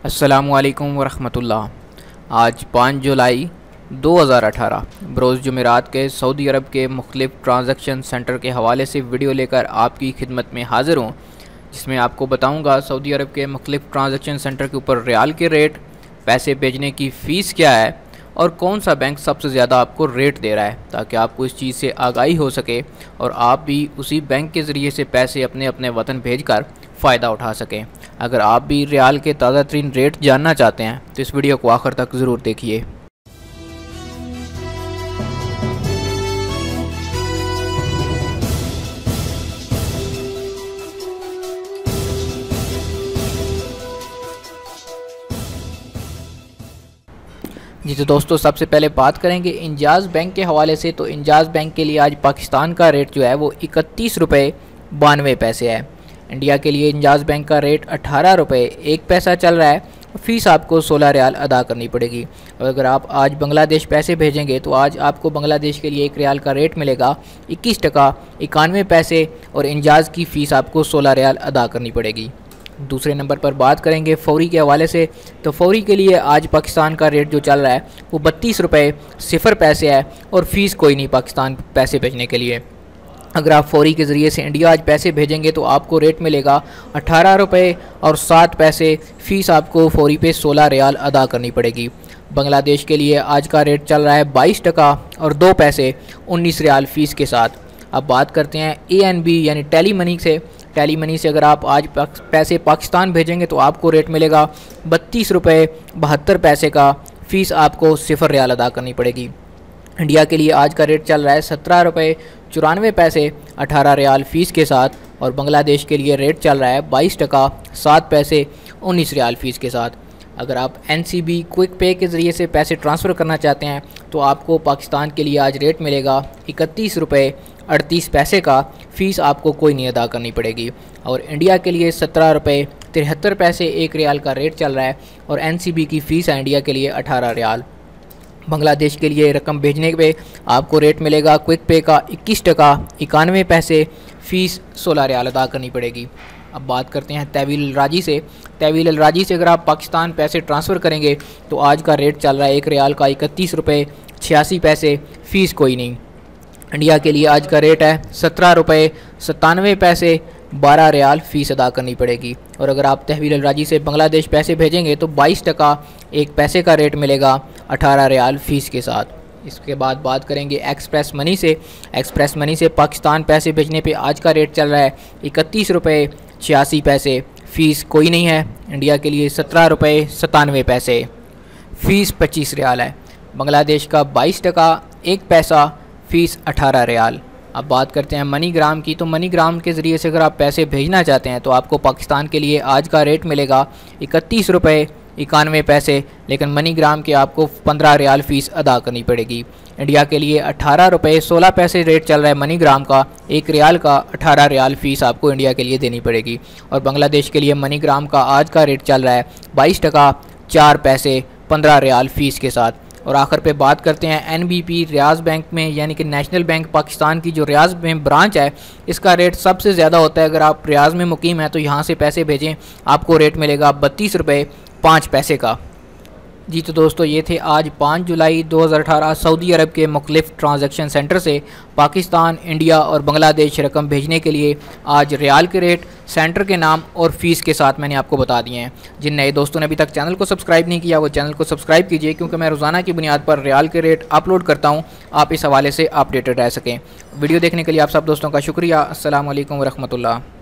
अस्सलामुअलैकुम वरहमतुल्लाह। आज 5 जुलाई 2018 बरोज़ जुमेरात के सऊदी अरब के मुख्तलिफ़ ट्रांजैक्शन सेंटर के हवाले से वीडियो लेकर आपकी खिदमत में हाज़िर हूँ, जिसमें आपको बताऊँगा सऊदी अरब के मुख्तलिफ़ ट्रांजैक्शन सेंटर के ऊपर रियाल के रेट, पैसे भेजने की फ़ीस क्या है और कौन सा बैंक सबसे ज़्यादा आपको रेट दे रहा है, ताकि आपको इस चीज़ से आगाही हो सके और आप भी उसी बैंक के ज़रिए से पैसे अपने अपने वतन भेजकर फ़ायदा उठा सकें। अगर आप भी रियाल के ताज़ा तरीन रेट जानना चाहते हैं तो इस वीडियो को आखिर तक ज़रूर देखिए। जी तो दोस्तों, सबसे पहले बात करेंगे इंजाज़ बैंक के हवाले से। तो इंजाज़ बैंक के लिए आज पाकिस्तान का रेट जो है वो 31 रुपये 92 पैसे है। इंडिया के लिए इंजाज़ बैंक का रेट 18 रुपये 1 पैसा चल रहा है। फ़ीस आपको 16 रियाल अदा करनी पड़ेगी। और अगर आप आज बांग्लादेश पैसे भेजेंगे तो आज आपको बांग्लादेश के लिए 1 रियाल का रेट मिलेगा 21 टका 91 पैसे और इंजाज़ की फ़ीस आपको 16 रियाल अदा करनी पड़ेगी। दूसरे नंबर पर बात करेंगे फ़ौरी के हवाले से। तो फ़ौरी के लिए आज पाकिस्तान का रेट जो चल रहा है वो 32 रुपये 0 पैसे है और फ़ीस कोई नहीं पाकिस्तान पैसे भेजने के लिए। अगर आप फ़ौरी के ज़रिए से इंडिया आज पैसे भेजेंगे तो आपको रेट मिलेगा 18 रुपये और 7 पैसे। फ़ीस आपको फ़ौरी पे 16 रियाल अदा करनी पड़ेगी। बांग्लादेश के लिए आज का रेट चल रहा है 22 टका और 2 पैसे 19 रियाल फ़ीस के साथ। अब बात करते हैं ANB यानी टेली मनी से। टेली मनी से अगर आप आज पैसे पाकिस्तान भेजेंगे तो आपको रेट मिलेगा 32 रुपये 72 पैसे का। फ़ीस आपको 0 रियाल अदा करनी पड़ेगी। इंडिया के लिए आज का रेट चल रहा है 17 रुपये 94 पैसे 18 रियाल फ़ीस के साथ। और बांग्लादेश के लिए रेट चल रहा है 22 टका 7 पैसे 19 रियाल फ़ीस के साथ। अगर आप NCB क्विक पे के ज़रिए से पैसे ट्रांसफ़र करना चाहते हैं तो आपको पाकिस्तान के लिए आज रेट मिलेगा 31 रुपये 38 पैसे का। फ़ीस आपको कोई नहीं अदा करनी पड़ेगी। और इंडिया के लिए 17 रुपये 73 पैसे 1 रियाल का रेट चल रहा है और NCB की फ़ीस है इंडिया के लिए 18 रियाल। बांग्लादेश के लिए रकम भेजने पे आपको रेट मिलेगा क्विक पे का 21 टका 91 पैसे। फ़ीस 16 रियाल अदा करनी पड़ेगी। अब बात करते हैं तहवील अल राजी से। तहवील अल राजी से अगर आप पाकिस्तान पैसे ट्रांसफ़र करेंगे तो आज का रेट चल रहा है 1 रियाल का 31 रुपये 86 पैसे। फ़ीस कोई नहीं। इंडिया के लिए आज का रेट है 17 रुपये 97 पैसे 12 रियाल फ़ीस अदा करनी पड़ेगी। और अगर आप तहवील अल राजी से बांग्लादेश पैसे भेजेंगे तो 22 टका 1 पैसे का रेट मिलेगा 18 रियाल फ़ीस के साथ। इसके बाद बात करेंगे एक्सप्रेस मनी से। एक्सप्रेस मनी से पाकिस्तान पैसे भेजने पे आज का रेट चल रहा है 31 रुपये 86 पैसे। फ़ीस कोई नहीं है। इंडिया के लिए 17 रुपये 97 पैसे। फ़ीस 25 रियाल है। बांग्लादेश का 22 टका 1 पैसा। फ़ीस 18 रियाल। अब बात करते हैं मनीग्राम की। तो मनीग्राम के ज़रिए से अगर आप पैसे भेजना चाहते हैं तो आपको पाकिस्तान के लिए आज का रेट मिलेगा 31 रुपये 91 पैसे, लेकिन मनीग्राम के आपको 15 रियाल फ़ीस अदा करनी पड़ेगी। इंडिया के लिए 18 रुपये 16 पैसे रेट चल रहा है मनीग्राम का। 1 रियाल का 18 रियाल फ़ीस आपको इंडिया के लिए देनी पड़ेगी। और बांग्लादेश के लिए मनीग्राम का आज का रेट चल रहा है 22 टका 4 पैसे 15 रियाल फ़ीस के साथ। और आखिर पे बात करते हैं NBP रियाज बैंक में, यानी कि नेशनल बैंक पाकिस्तान की जो रियाज में ब्रांच है, इसका रेट सबसे ज़्यादा होता है। अगर आप रियाज में मुकीम हैं तो यहाँ से पैसे भेजें, आपको रेट मिलेगा 32 रुपये 5 पैसे का। जी तो दोस्तों, ये थे आज 5 जुलाई 2018 सऊदी अरब के मुख्तलिफ़ ट्रांजैक्शन सेंटर से पाकिस्तान, इंडिया और बांग्लादेश रकम भेजने के लिए आज रियाल के रेट, सेंटर के नाम और फ़ीस के साथ मैंने आपको बता दिए हैं। जिन नए दोस्तों ने अभी तक चैनल को सब्सक्राइब नहीं किया वो चैनल को सब्सक्राइब कीजिए, क्योंकि मैं रोज़ाना की बुनियाद पर रियाल के रेट अपलोड करता हूँ। आप इस हवाले से अपडेटेड रह सकें। वीडियो देखने के लिए आप सब दोस्तों का शुक्रिया। अस्सलाम वालेकुम रहमतुल्लाह।